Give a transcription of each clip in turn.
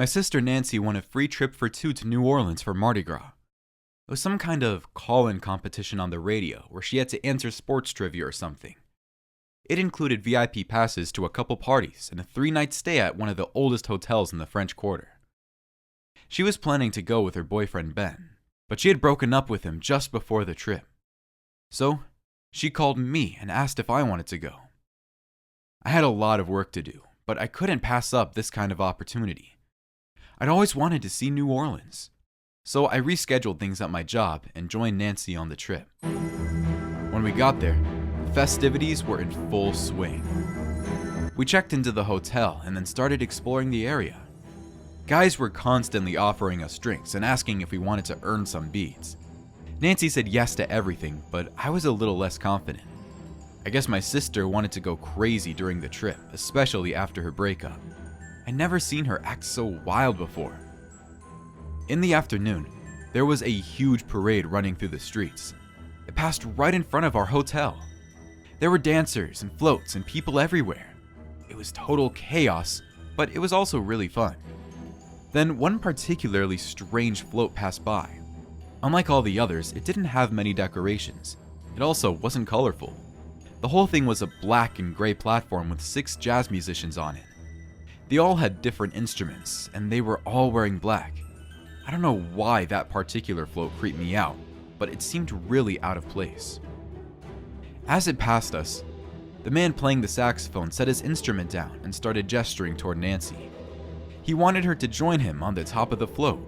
My sister Nancy won a free trip for two to New Orleans for Mardi Gras. It was some kind of call-in competition on the radio where she had to answer sports trivia or something. It included VIP passes to a couple parties and a 3-night stay at one of the oldest hotels in the French Quarter. She was planning to go with her boyfriend Ben, but she had broken up with him just before the trip. So, she called me and asked if I wanted to go. I had a lot of work to do, but I couldn't pass up this kind of opportunity. I'd always wanted to see New Orleans. So I rescheduled things at my job and joined Nancy on the trip. When we got there, the festivities were in full swing. We checked into the hotel and then started exploring the area. Guys were constantly offering us drinks and asking if we wanted to earn some beads. Nancy said yes to everything, but I was a little less confident. I guess my sister wanted to go crazy during the trip, especially after her breakup. I'd never seen her act so wild before. In the afternoon, there was a huge parade running through the streets. It passed right in front of our hotel. There were dancers and floats and people everywhere. It was total chaos, but it was also really fun. Then one particularly strange float passed by. Unlike all the others, it didn't have many decorations. It also wasn't colorful. The whole thing was a black and gray platform with 6 jazz musicians on it. They all had different instruments, and they were all wearing black. I don't know why that particular float creeped me out, but it seemed really out of place. As it passed us, the man playing the saxophone set his instrument down and started gesturing toward Nancy. He wanted her to join him on the top of the float.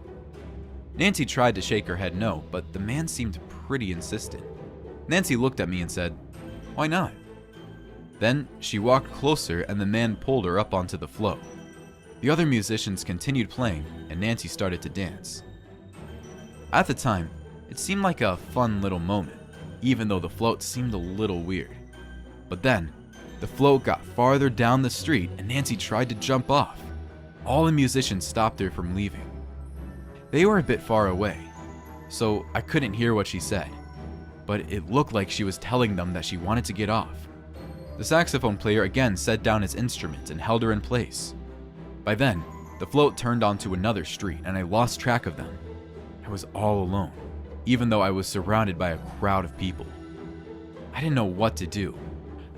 Nancy tried to shake her head no, but the man seemed pretty insistent. Nancy looked at me and said, "Why not?" Then she walked closer and the man pulled her up onto the float. The other musicians continued playing and Nancy started to dance. At the time, it seemed like a fun little moment, even though the float seemed a little weird. But then, the float got farther down the street and Nancy tried to jump off. All the musicians stopped her from leaving. They were a bit far away, so I couldn't hear what she said, but it looked like she was telling them that she wanted to get off. The saxophone player again set down his instrument and held her in place. By then, the float turned onto another street and I lost track of them. I was all alone, even though I was surrounded by a crowd of people. I didn't know what to do.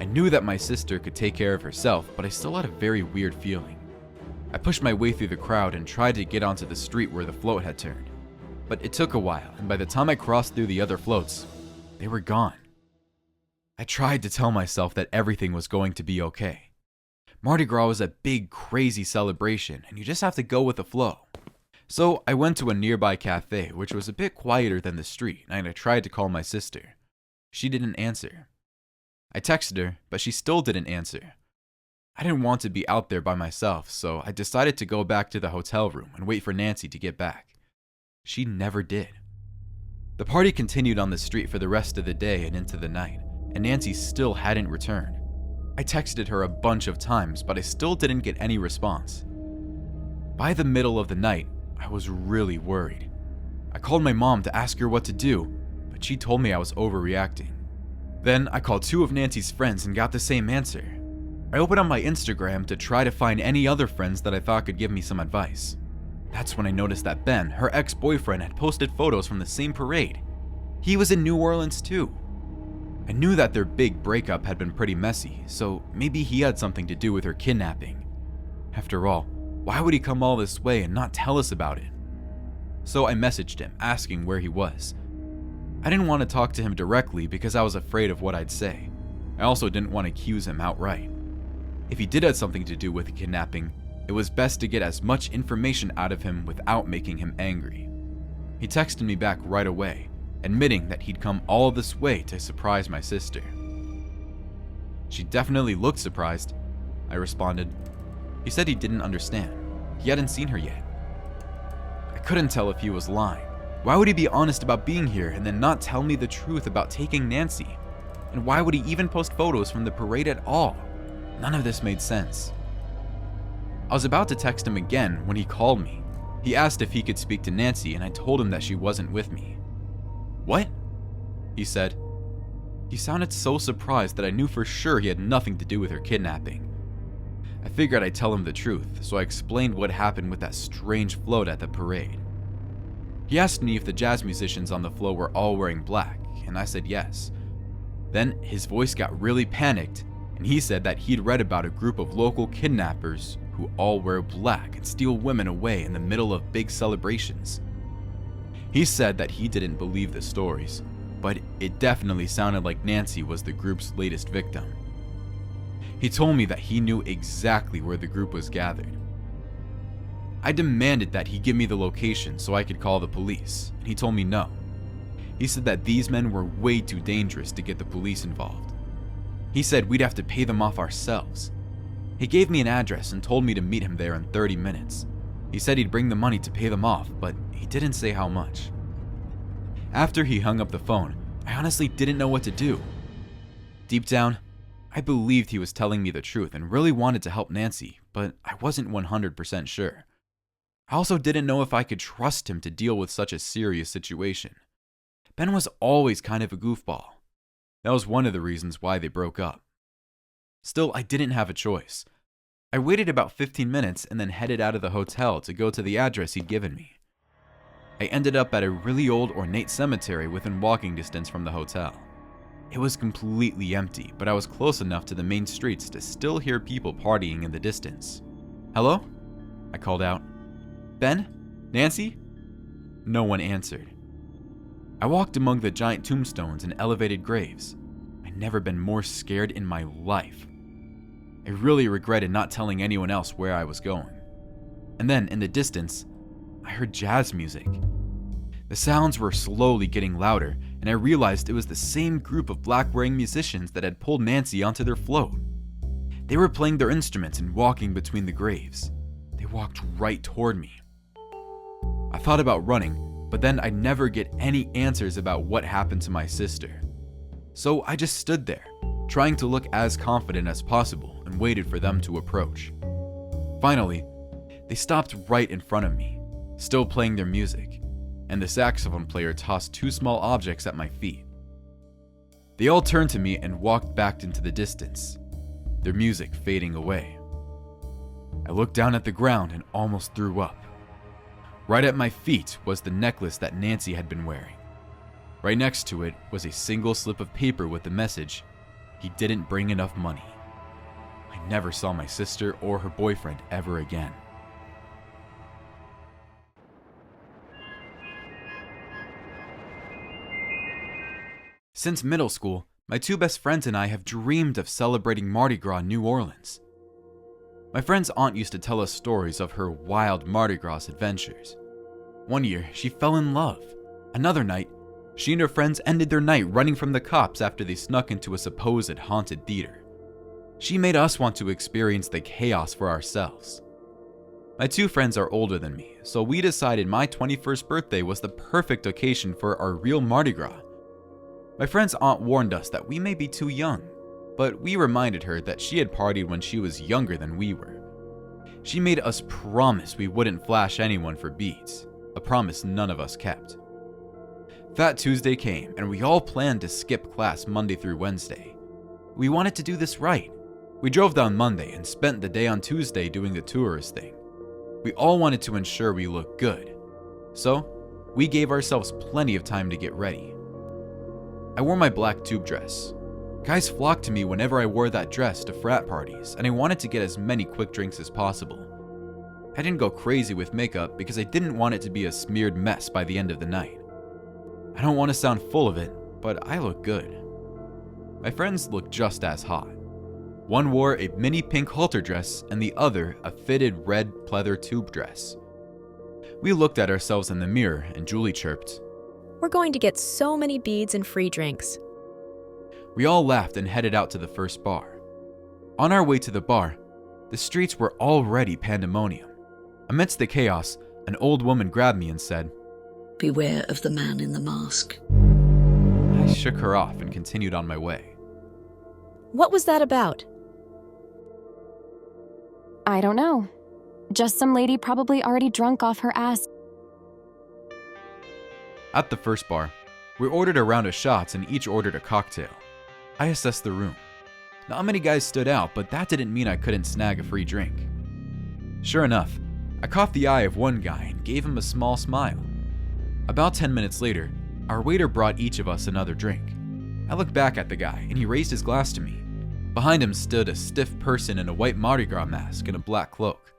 I knew that my sister could take care of herself, but I still had a very weird feeling. I pushed my way through the crowd and tried to get onto the street where the float had turned. But it took a while, and by the time I crossed through the other floats, they were gone. I tried to tell myself that everything was going to be okay. Mardi Gras was a big, crazy celebration, and you just have to go with the flow. So I went to a nearby cafe, which was a bit quieter than the street, and I tried to call my sister. She didn't answer. I texted her, but she still didn't answer. I didn't want to be out there by myself, so I decided to go back to the hotel room and wait for Nancy to get back. She never did. The party continued on the street for the rest of the day and into the night, and Nancy still hadn't returned. I texted her a bunch of times, but I still didn't get any response. By the middle of the night, I was really worried. I called my mom to ask her what to do, but she told me I was overreacting. Then I called 2 of Nancy's friends and got the same answer. I opened up my Instagram to try to find any other friends that I thought could give me some advice. That's when I noticed that Ben, her ex-boyfriend, had posted photos from the same parade. He was in New Orleans too. I knew that their big breakup had been pretty messy, so maybe he had something to do with her kidnapping. After all, why would he come all this way and not tell us about it? So I messaged him, asking where he was. I didn't want to talk to him directly because I was afraid of what I'd say. I also didn't want to accuse him outright. If he did have something to do with the kidnapping, it was best to get as much information out of him without making him angry. He texted me back right away, admitting that he'd come all this way to surprise my sister. She definitely looked surprised, I responded. He said he didn't understand. He hadn't seen her yet. I couldn't tell if he was lying. Why would he be honest about being here and then not tell me the truth about taking Nancy? And why would he even post photos from the parade at all? None of this made sense. I was about to text him again when he called me. He asked if he could speak to Nancy and I told him that she wasn't with me. "What?" he said. He sounded so surprised that I knew for sure he had nothing to do with her kidnapping. I figured I'd tell him the truth, so I explained what happened with that strange float at the parade. He asked me if the jazz musicians on the float were all wearing black, and I said yes. Then his voice got really panicked, and he said that he'd read about a group of local kidnappers who all wear black and steal women away in the middle of big celebrations. He said that he didn't believe the stories, but it definitely sounded like Nancy was the group's latest victim. He told me that he knew exactly where the group was gathered. I demanded that he give me the location so I could call the police, and he told me no. He said that these men were way too dangerous to get the police involved. He said we'd have to pay them off ourselves. He gave me an address and told me to meet him there in 30 minutes. He said he'd bring the money to pay them off, but he didn't say how much. After he hung up the phone, I honestly didn't know what to do. Deep down, I believed he was telling me the truth and really wanted to help Nancy, but I wasn't 100% sure. I also didn't know if I could trust him to deal with such a serious situation. Ben was always kind of a goofball. That was one of the reasons why they broke up. Still, I didn't have a choice. I waited about 15 minutes and then headed out of the hotel to go to the address he'd given me. I ended up at a really old ornate cemetery within walking distance from the hotel. It was completely empty, but I was close enough to the main streets to still hear people partying in the distance. "Hello?" I called out. "Ben? Nancy?" No one answered. I walked among the giant tombstones and elevated graves. I'd never been more scared in my life. I really regretted not telling anyone else where I was going. And then, in the distance, I heard jazz music. The sounds were slowly getting louder, and I realized it was the same group of black-wearing musicians that had pulled Nancy onto their float. They were playing their instruments and walking between the graves. They walked right toward me. I thought about running, but then I'd never get any answers about what happened to my sister. So I just stood there, trying to look as confident as possible, and waited for them to approach. Finally, they stopped right in front of me, still playing their music, and the saxophone player tossed two small objects at my feet. They all turned to me and walked back into the distance, their music fading away. I looked down at the ground and almost threw up. Right at my feet was the necklace that Nancy had been wearing. Right next to it was a single slip of paper with the message, "He didn't bring enough money." I never saw my sister or her boyfriend ever again. Since middle school, my two best friends and I have dreamed of celebrating Mardi Gras in New Orleans. My friend's aunt used to tell us stories of her wild Mardi Gras adventures. One year, she fell in love. Another night, she and her friends ended their night running from the cops after they snuck into a supposed haunted theater. She made us want to experience the chaos for ourselves. My two friends are older than me, so we decided my 21st birthday was the perfect occasion for our real Mardi Gras. My friend's aunt warned us that we may be too young, but we reminded her that she had partied when she was younger than we were. She made us promise we wouldn't flash anyone for beads, a promise none of us kept. Fat Tuesday came, and we all planned to skip class Monday through Wednesday. We wanted to do this right. We drove down Monday and spent the day on Tuesday doing the tourist thing. We all wanted to ensure we looked good, so we gave ourselves plenty of time to get ready. I wore my black tube dress. Guys flocked to me whenever I wore that dress to frat parties, and I wanted to get as many quick drinks as possible. I didn't go crazy with makeup because I didn't want it to be a smeared mess by the end of the night. I don't want to sound full of it, but I look good. My friends looked just as hot. One wore a mini pink halter dress and the other a fitted red pleather tube dress. We looked at ourselves in the mirror and Julie chirped, "We're going to get so many beads and free drinks." We all laughed and headed out to the first bar. On our way to the bar, the streets were already pandemonium. Amidst the chaos, an old woman grabbed me and said, "Beware of the man in the mask." I shook her off and continued on my way. What was that about? I don't know. Just some lady probably already drunk off her ass. At the first bar, we ordered a round of shots and each ordered a cocktail. I assessed the room. Not many guys stood out, but that didn't mean I couldn't snag a free drink. Sure enough, I caught the eye of one guy and gave him a small smile. About 10 minutes later, our waiter brought each of us another drink. I looked back at the guy and he raised his glass to me. Behind him stood a stiff person in a white Mardi Gras mask and a black cloak.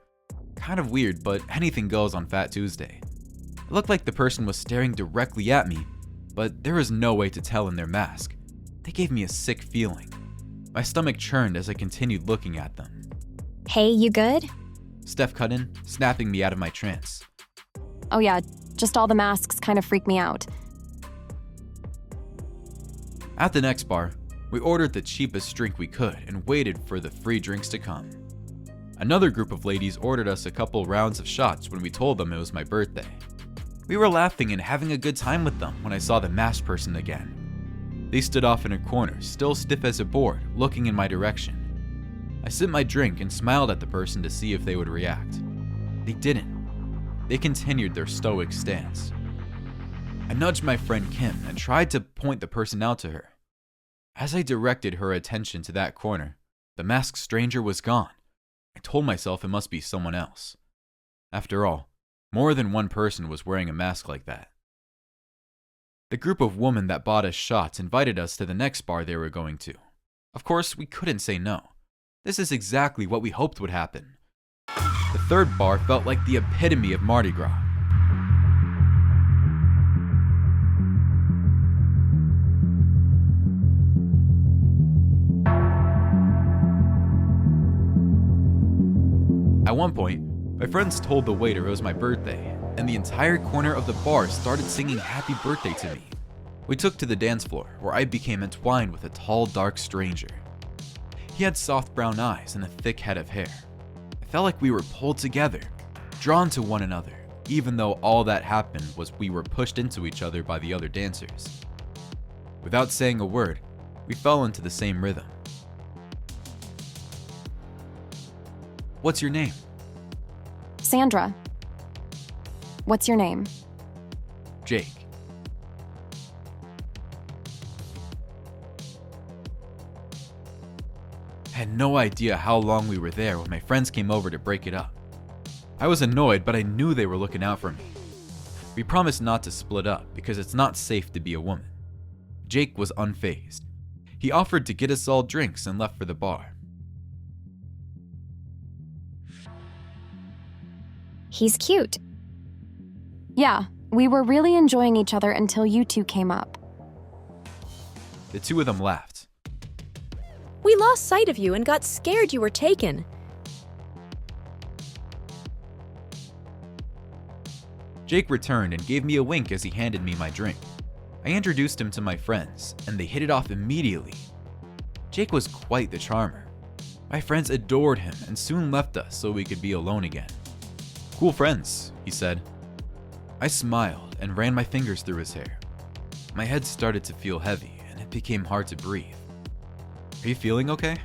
Kind of weird, but anything goes on Fat Tuesday. It looked like the person was staring directly at me, but there was no way to tell in their mask. They gave me a sick feeling. My stomach churned as I continued looking at them. Hey, you good? Steph cut in, snapping me out of my trance. Oh yeah, just all the masks kind of freak me out. At the next bar, we ordered the cheapest drink we could and waited for the free drinks to come. Another group of ladies ordered us a couple rounds of shots when we told them it was my birthday. We were laughing and having a good time with them when I saw the masked person again. They stood off in a corner, still stiff as a board, looking in my direction. I sipped my drink and smiled at the person to see if they would react. They didn't. They continued their stoic stance. I nudged my friend Kim and tried to point the person out to her. As I directed her attention to that corner, the masked stranger was gone. I told myself it must be someone else. After all, more than one person was wearing a mask like that. The group of women that bought us shots invited us to the next bar they were going to. Of course, we couldn't say no. This is exactly what we hoped would happen. The third bar felt like the epitome of Mardi Gras. At one point, my friends told the waiter it was my birthday, and the entire corner of the bar started singing happy birthday to me. We took to the dance floor, where I became entwined with a tall, dark stranger. He had soft brown eyes and a thick head of hair. I felt like we were pulled together, drawn to one another, even though all that happened was we were pushed into each other by the other dancers. Without saying a word, we fell into the same rhythm. What's your name? Sandra. What's your name? Jake. I had no idea how long we were there when my friends came over to break it up. I was annoyed, but I knew they were looking out for me. We promised not to split up because it's not safe to be a woman. Jake was unfazed. He offered to get us all drinks and left for the bar. He's cute. Yeah, we were really enjoying each other until you two came up. The two of them laughed. We lost sight of you and got scared you were taken. Jake returned and gave me a wink as he handed me my drink. I introduced him to my friends, and they hit it off immediately. Jake was quite the charmer. My friends adored him and soon left us so we could be alone again. Cool friends, he said. I smiled and ran my fingers through his hair. My head started to feel heavy and it became hard to breathe. Are you feeling okay?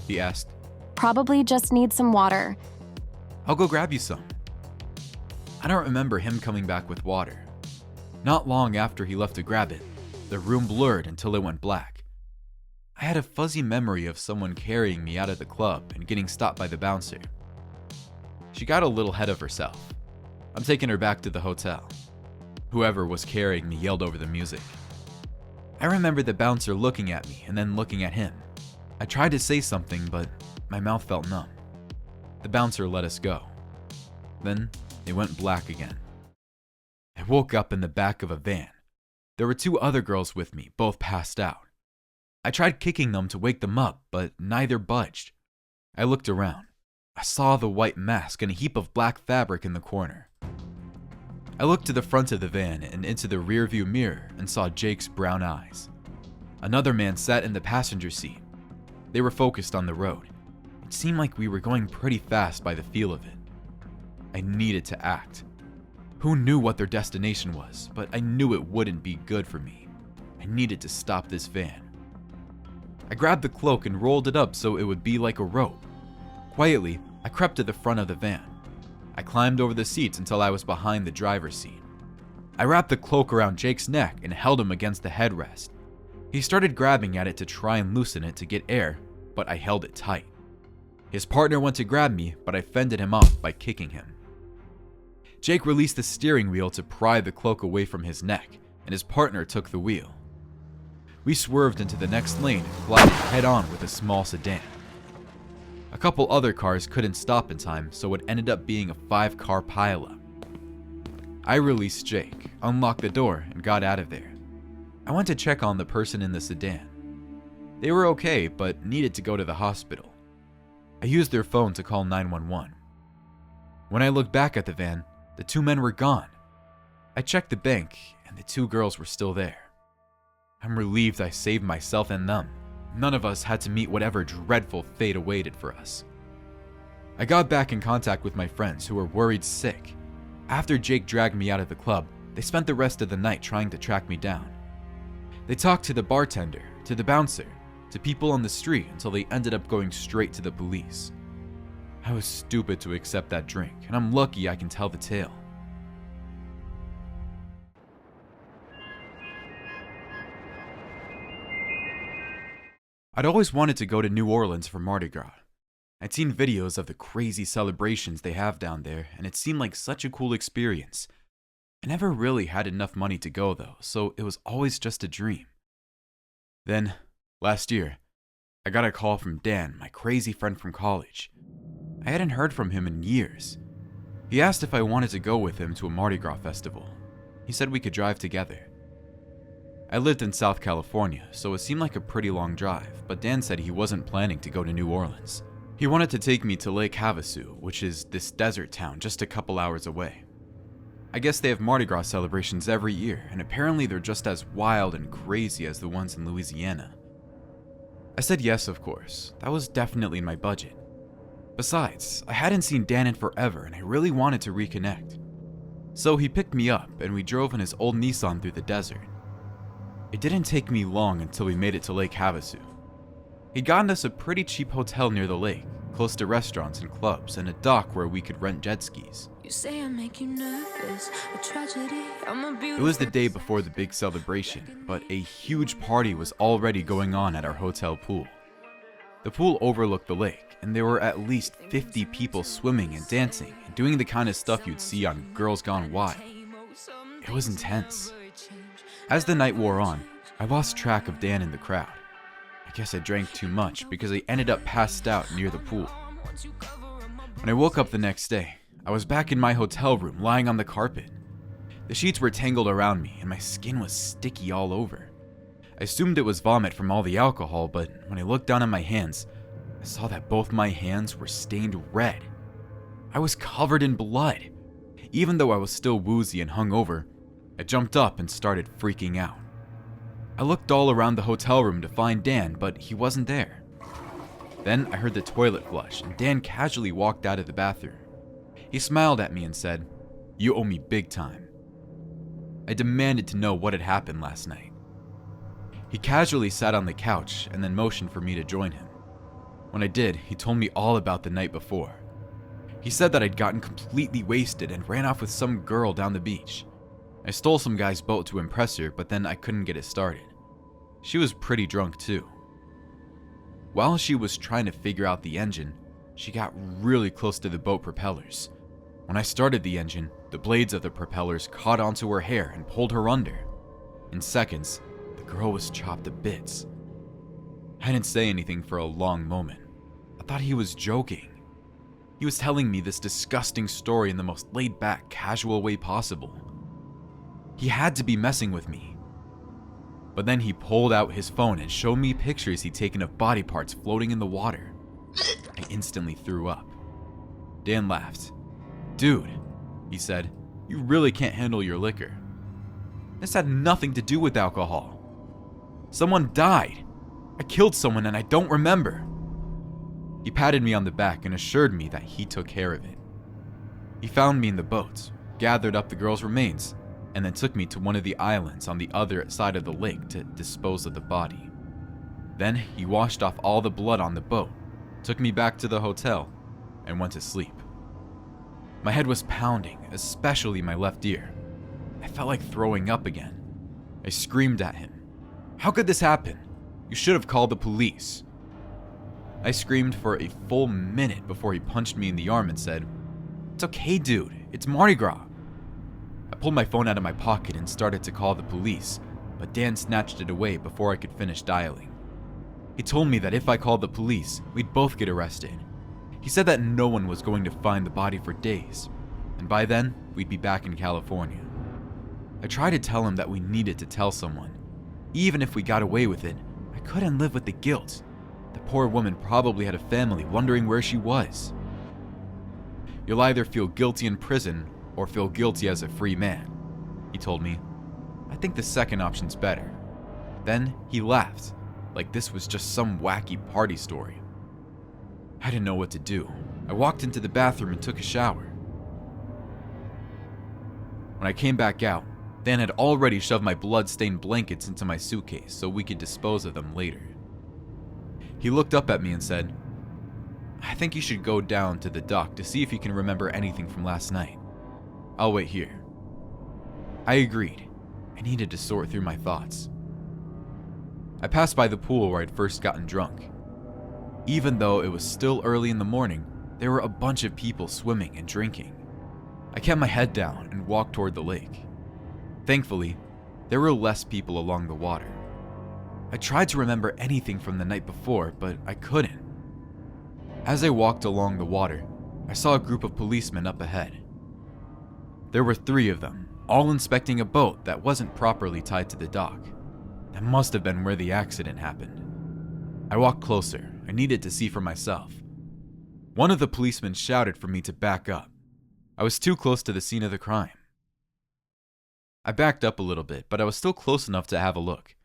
He asked. Probably just need some water. I'll go grab you some. I don't remember him coming back with water. Not long after he left to grab it, the room blurred until it went black. I had a fuzzy memory of someone carrying me out of the club and getting stopped by the bouncer. She got a little ahead of herself. I'm taking her back to the hotel. Whoever was carrying me yelled over the music. I remember the bouncer looking at me and then looking at him. I tried to say something, but my mouth felt numb. The bouncer let us go. Then it went black again. I woke up in the back of a van. There were two other girls with me, both passed out. I tried kicking them to wake them up, but neither budged. I looked around. I saw the white mask and a heap of black fabric in the corner. I looked to the front of the van and into the rearview mirror and saw Jake's brown eyes. Another man sat in the passenger seat. They were focused on the road. It seemed like we were going pretty fast by the feel of it. I needed to act. Who knew what their destination was, but I knew it wouldn't be good for me. I needed to stop this van. I grabbed the cloak and rolled it up so it would be like a rope. Quietly, I crept to the front of the van. I climbed over the seats until I was behind the driver's seat. I wrapped the cloak around Jake's neck and held him against the headrest. He started grabbing at it to try and loosen it to get air, but I held it tight. His partner went to grab me, but I fended him off by kicking him. Jake released the steering wheel to pry the cloak away from his neck, and his partner took the wheel. We swerved into the next lane and collided head-on with a small sedan. A couple other cars couldn't stop in time, so it ended up being a 5-car pileup. I released Jake, unlocked the door, and got out of there. I went to check on the person in the sedan. They were okay, but needed to go to the hospital. I used their phone to call 911. When I looked back at the van, the 2 men were gone. I checked the bank, and the 2 girls were still there. I'm relieved I saved myself and them. None of us had to meet whatever dreadful fate awaited for us. I got back in contact with my friends who were worried sick. After Jake dragged me out of the club, they spent the rest of the night trying to track me down. They talked to the bartender, to the bouncer, to people on the street until they ended up going straight to the police. I was stupid to accept that drink, and I'm lucky I can tell the tale. I'd always wanted to go to New Orleans for Mardi Gras. I'd seen videos of the crazy celebrations they have down there, and it seemed like such a cool experience. I never really had enough money to go though, so it was always just a dream. Then, last year, I got a call from Dan, my crazy friend from college. I hadn't heard from him in years. He asked if I wanted to go with him to a Mardi Gras festival. He said we could drive together. I lived in South California, so it seemed like a pretty long drive, but Dan said he wasn't planning to go to New Orleans. He wanted to take me to Lake Havasu, which is this desert town just a couple hours away. I guess they have Mardi Gras celebrations every year, and apparently they're just as wild and crazy as the ones in Louisiana. I said yes, of course. That was definitely in my budget. Besides, I hadn't seen Dan in forever, and I really wanted to reconnect. So he picked me up, and we drove in his old Nissan through the desert. It didn't take me long until we made it to Lake Havasu. He'd gotten us a pretty cheap hotel near the lake, close to restaurants and clubs, and a dock where we could rent jet skis. You say I make you nervous, a tragedy. It was the day before the big celebration, but a huge party was already going on at our hotel pool. The pool overlooked the lake, and there were at least 50 people swimming and dancing and doing the kind of stuff you'd see on Girls Gone Wild. It was intense. As the night wore on, I lost track of Dan in the crowd. I guess I drank too much because I ended up passed out near the pool. When I woke up the next day, I was back in my hotel room lying on the carpet. The sheets were tangled around me and my skin was sticky all over. I assumed it was vomit from all the alcohol, but when I looked down at my hands, I saw that both my hands were stained red. I was covered in blood. Even though I was still woozy and hungover, I jumped up and started freaking out. I looked all around the hotel room to find Dan, but he wasn't there. Then I heard the toilet flush, and Dan casually walked out of the bathroom. He smiled at me and said, "You owe me big time." I demanded to know what had happened last night. He casually sat on the couch and then motioned for me to join him. When I did, he told me all about the night before. He said that I'd gotten completely wasted and ran off with some girl down the beach. I stole some guy's boat to impress her, but then I couldn't get it started. She was pretty drunk too. While she was trying to figure out the engine, she got really close to the boat propellers. When I started the engine, the blades of the propellers caught onto her hair and pulled her under. In seconds, the girl was chopped to bits. I didn't say anything for a long moment. I thought he was joking. He was telling me this disgusting story in the most laid-back, casual way possible. He had to be messing with me. But then he pulled out his phone and showed me pictures he'd taken of body parts floating in the water. I instantly threw up. Dan laughed. "Dude," he said, "you really can't handle your liquor. This had nothing to do with alcohol. Someone died. I killed someone and I don't remember." He patted me on the back and assured me that he took care of it. He found me in the boat, gathered up the girl's remains, and then took me to one of the islands on the other side of the lake to dispose of the body. Then he washed off all the blood on the boat, took me back to the hotel, and went to sleep. My head was pounding, especially my left ear. I felt like throwing up again. I screamed at him. "How could this happen? You should have called the police." I screamed for a full minute before he punched me in the arm and said, "It's okay, dude. It's Mardi Gras." I pulled my phone out of my pocket and started to call the police, but Dan snatched it away before I could finish dialing. He told me that if I called the police, we'd both get arrested. He said that no one was going to find the body for days, and by then, we'd be back in California. I tried to tell him that we needed to tell someone. Even if we got away with it, I couldn't live with the guilt. The poor woman probably had a family wondering where she was. "You'll either feel guilty in prison or feel guilty as a free man," he told me. "I think the second option's better." Then he laughed, like this was just some wacky party story. I didn't know what to do. I walked into the bathroom and took a shower. When I came back out, Dan had already shoved my blood-stained blankets into my suitcase so we could dispose of them later. He looked up at me and said, "I think you should go down to the dock to see if you can remember anything from last night. I'll wait here." I agreed. I needed to sort through my thoughts. I passed by the pool where I'd first gotten drunk. Even though it was still early in the morning, there were a bunch of people swimming and drinking. I kept my head down and walked toward the lake. Thankfully, there were less people along the water. I tried to remember anything from the night before, but I couldn't. As I walked along the water, I saw a group of policemen up ahead. There were 3 of them, all inspecting a boat that wasn't properly tied to the dock. That must have been where the accident happened. I walked closer. I needed to see for myself. One of the policemen shouted for me to back up. I was too close to the scene of the crime. I backed up a little bit, but I was still close enough to have a look.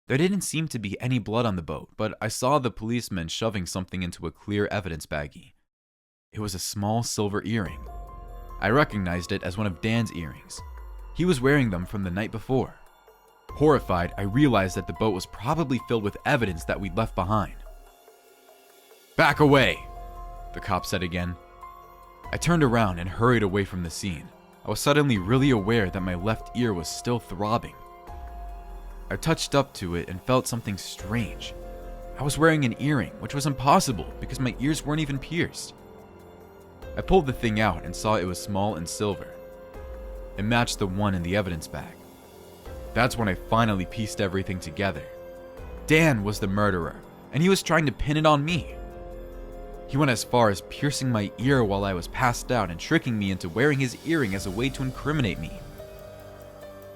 There didn't seem to be any blood on the boat, but I saw the policeman shoving something into a clear evidence baggie. It was a small silver earring. I recognized it as one of Dan's earrings. He was wearing them from the night before. Horrified, I realized that the boat was probably filled with evidence that we'd left behind. "Back away," the cop said again. I turned around and hurried away from the scene. I was suddenly really aware that my left ear was still throbbing. I touched up to it and felt something strange. I was wearing an earring, which was impossible because my ears weren't even pierced. I pulled the thing out and saw it was small and silver. It matched the one in the evidence bag. That's when I finally pieced everything together. Dan was the murderer, and he was trying to pin it on me. He went as far as piercing my ear while I was passed out and tricking me into wearing his earring as a way to incriminate me.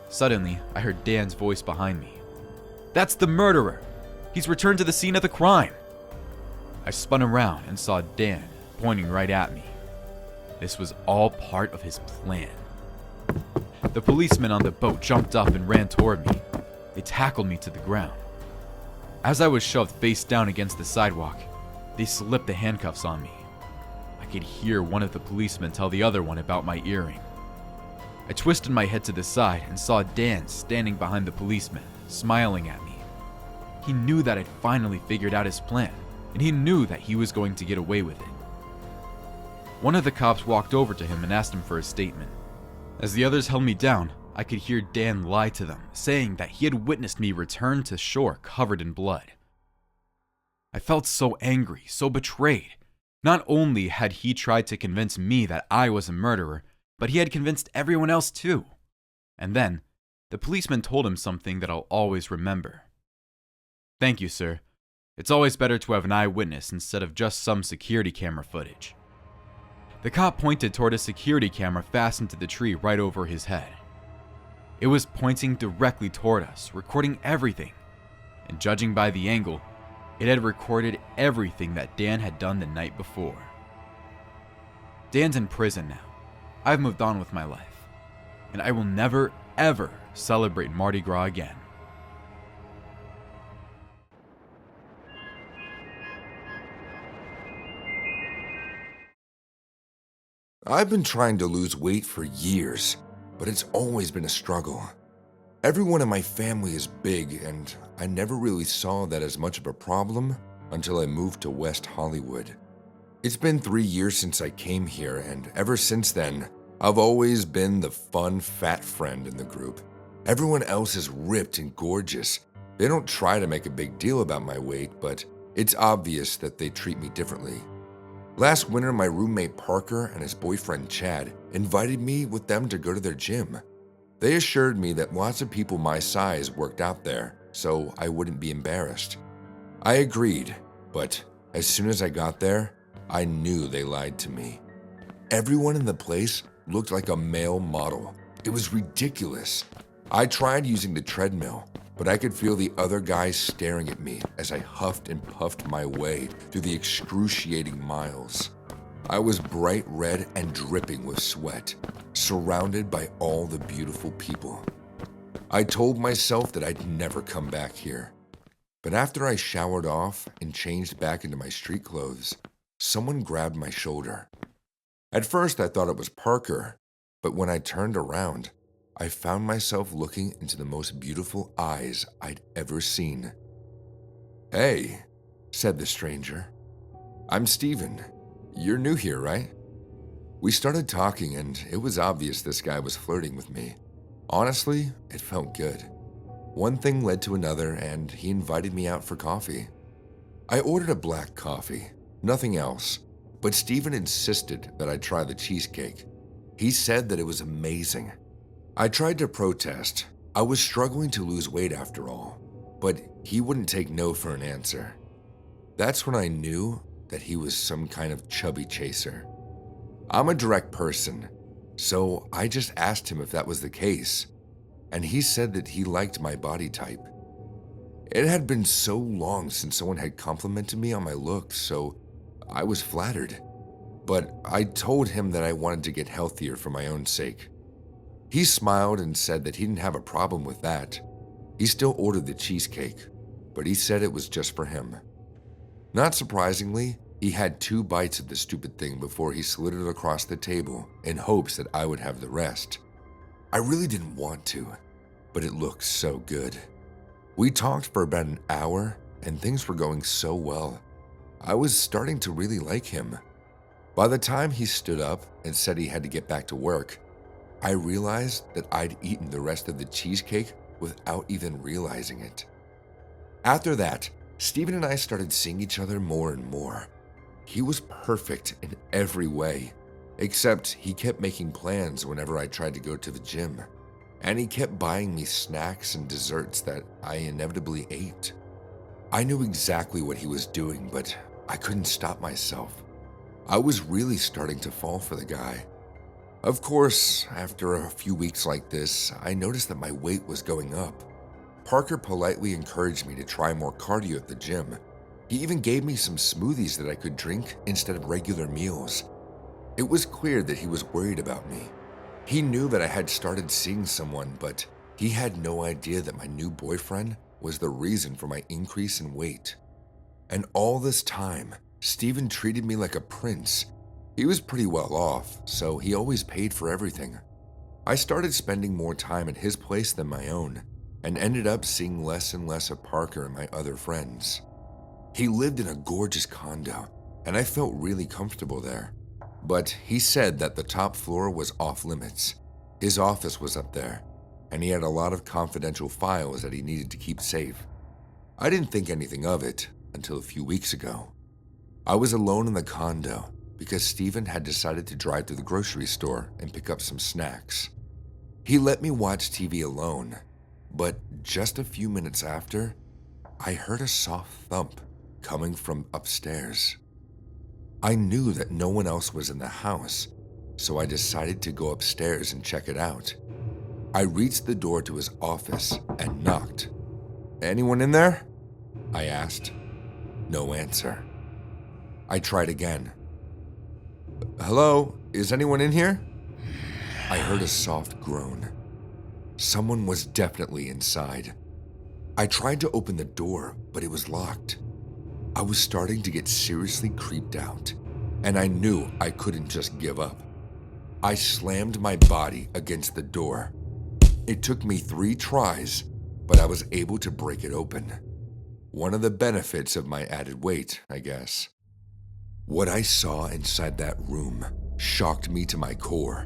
Suddenly, I heard Dan's voice behind me. "That's the murderer! He's returned to the scene of the crime!" I spun around and saw Dan pointing right at me. This was all part of his plan. The policemen on the boat jumped up and ran toward me. They tackled me to the ground. As I was shoved face down against the sidewalk, they slipped the handcuffs on me. I could hear one of the policemen tell the other one about my earring. I twisted my head to the side and saw Dan standing behind the policeman, smiling at me. He knew that I'd finally figured out his plan, and he knew that he was going to get away with it. One of the cops walked over to him and asked him for a statement. As the others held me down, I could hear Dan lie to them, saying that he had witnessed me return to shore covered in blood. I felt so angry, so betrayed. Not only had he tried to convince me that I was a murderer, but he had convinced everyone else too. And then, the policeman told him something that I'll always remember. "Thank you, sir. It's always better to have an eyewitness instead of just some security camera footage." The cop pointed toward a security camera fastened to the tree right over his head. It was pointing directly toward us, recording everything. And judging by the angle, it had recorded everything that Dan had done the night before. Dan's in prison now. I've moved on with my life. And I will never, ever celebrate Mardi Gras again. I've been trying to lose weight for years, but it's always been a struggle. Everyone in my family is big, and I never really saw that as much of a problem until I moved to West Hollywood. It's been 3 years since I came here, and ever since then, I've always been the fun, fat friend in the group. Everyone else is ripped and gorgeous. They don't try to make a big deal about my weight, but It's obvious that they treat me differently. Last winter, my roommate Parker and his boyfriend Chad invited me with them to go to their gym. They assured me that lots of people my size worked out there, so I wouldn't be embarrassed. I agreed, but as soon as I got there, I knew they lied to me. Everyone in the place looked like a male model. It was ridiculous. I tried using the treadmill, but I could feel the other guys staring at me as I huffed and puffed my way through the excruciating miles. I was bright red and dripping with sweat, surrounded by all the beautiful people. I told myself that I'd never come back here. But after I showered off and changed back into my street clothes, someone grabbed my shoulder. At first I thought it was Parker, but when I turned around, I found myself looking into the most beautiful eyes I'd ever seen. "Hey," said the stranger. "I'm Steven. You're new here, right?" We started talking, and it was obvious this guy was flirting with me. Honestly, it felt good. One thing led to another, and he invited me out for coffee. I ordered a black coffee, nothing else, but Steven insisted that I try the cheesecake. He said that it was amazing. I tried to protest. I was struggling to lose weight after all, but he wouldn't take no for an answer. That's when I knew that he was some kind of chubby chaser. I'm a direct person, so I just asked him if that was the case, and he said that he liked my body type. It had been so long since someone had complimented me on my looks, so I was flattered. But I told him that I wanted to get healthier for my own sake. He smiled and said that he didn't have a problem with that. He still ordered the cheesecake, but he said it was just for him. Not surprisingly, he had 2 bites of the stupid thing before he slid it across the table in hopes that I would have the rest. I really didn't want to, but it looked so good. We talked for about an hour, and things were going so well. I was starting to really like him. By the time he stood up and said he had to get back to work, I realized that I'd eaten the rest of the cheesecake without even realizing it. After that, Steven and I started seeing each other more and more. He was perfect in every way, except he kept making plans whenever I tried to go to the gym, and he kept buying me snacks and desserts that I inevitably ate. I knew exactly what he was doing, but I couldn't stop myself. I was really starting to fall for the guy. Of course, after a few weeks like this, I noticed that my weight was going up. Parker politely encouraged me to try more cardio at the gym. He even gave me some smoothies that I could drink instead of regular meals. It was clear that he was worried about me. He knew that I had started seeing someone, but he had no idea that my new boyfriend was the reason for my increase in weight. And all this time, Steven treated me like a prince. He was pretty well off, so he always paid for everything. I started spending more time at his place than my own, and ended up seeing less and less of Parker and my other friends. He lived in a gorgeous condo, and I felt really comfortable there. But he said that the top floor was off limits. His office was up there, and he had a lot of confidential files that he needed to keep safe. I didn't think anything of it until a few weeks ago. I was alone in the condo because Steven had decided to drive to the grocery store and pick up some snacks. He let me watch TV alone, but just a few minutes after, I heard a soft thump coming from upstairs. I knew that no one else was in the house, so I decided to go upstairs and check it out. I reached the door to his office and knocked. "Anyone in there?" I asked. No answer. I tried again. "Hello, is anyone in here?" I heard a soft groan. Someone was definitely inside. I tried to open the door, but it was locked. I was starting to get seriously creeped out, and I knew I couldn't just give up. I slammed my body against the door. It took me 3 tries, but I was able to break it open. One of the benefits of my added weight, I guess. What I saw inside that room shocked me to my core.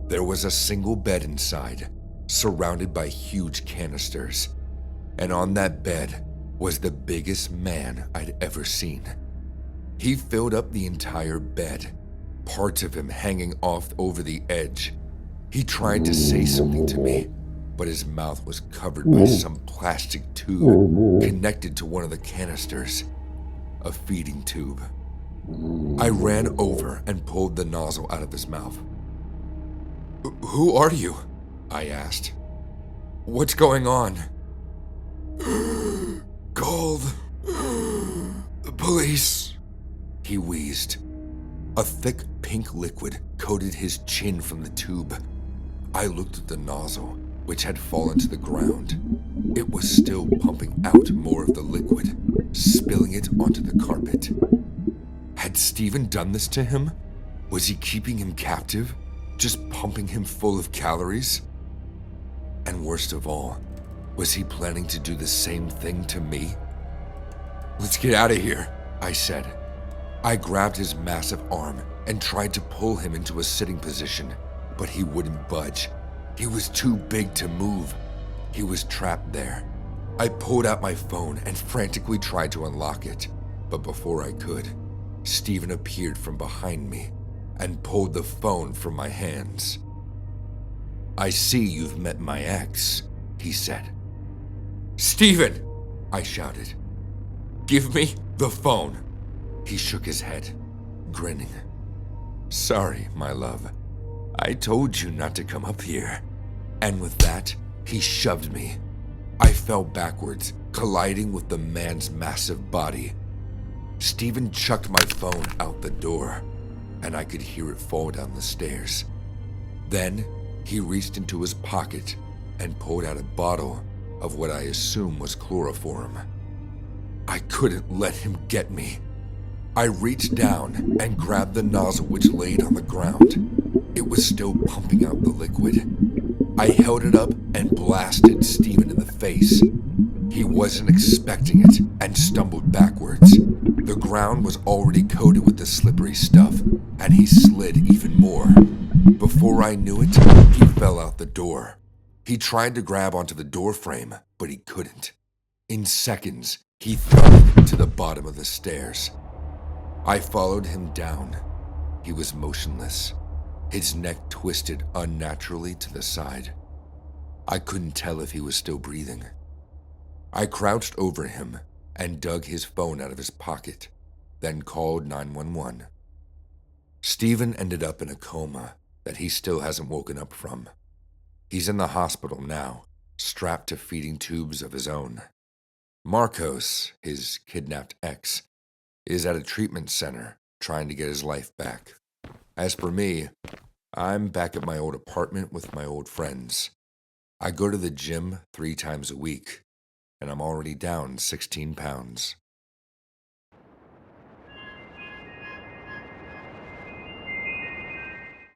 There was a single bed inside, surrounded by huge canisters. And on that bed was the biggest man I'd ever seen. He filled up the entire bed, parts of him hanging off over the edge. He tried to say something to me, but his mouth was covered by some plastic tube connected to one of the canisters, a feeding tube. I ran over and pulled the nozzle out of his mouth. "Who are you?" I asked. "What's going on?" "Called the police," he wheezed. A thick pink liquid coated his chin from the tube. I looked at the nozzle, which had fallen to the ground. It was still pumping out more of the liquid, spilling it onto the carpet. Had Steven done this to him? Was he keeping him captive, just pumping him full of calories? And worst of all, was he planning to do the same thing to me? "Let's get out of here," I said. I grabbed his massive arm and tried to pull him into a sitting position, but he wouldn't budge. He was too big to move. He was trapped there. I pulled out my phone and frantically tried to unlock it, but before I could, Steven appeared from behind me and pulled the phone from my hands. "I see you've met my ex," he said. "Steven!" I shouted. "Give me the phone." He shook his head, grinning. "Sorry, my love. I told you not to come up here." And with that, he shoved me. I fell backwards, colliding with the man's massive body. Steven chucked my phone out the door, and I could hear it fall down the stairs. Then, he reached into his pocket and pulled out a bottle of what I assume was chloroform. I couldn't let him get me. I reached down and grabbed the nozzle which laid on the ground. It was still pumping out the liquid. I held it up and blasted Steven in the face. He wasn't expecting it and stumbled backwards. The ground was already coated with the slippery stuff, and he slid even more. Before I knew it, he fell out the door. He tried to grab onto the door frame, but he couldn't. In seconds, he thumped to the bottom of the stairs. I followed him down. He was motionless, his neck twisted unnaturally to the side. I couldn't tell if he was still breathing. I crouched over him and dug his phone out of his pocket, then called 911. Steven ended up in a coma that he still hasn't woken up from. He's in the hospital now, strapped to feeding tubes of his own. Marcos, his kidnapped ex, is at a treatment center trying to get his life back. As for me, I'm back at my old apartment with my old friends. I go to the gym 3 times a week, and I'm already down 16 pounds.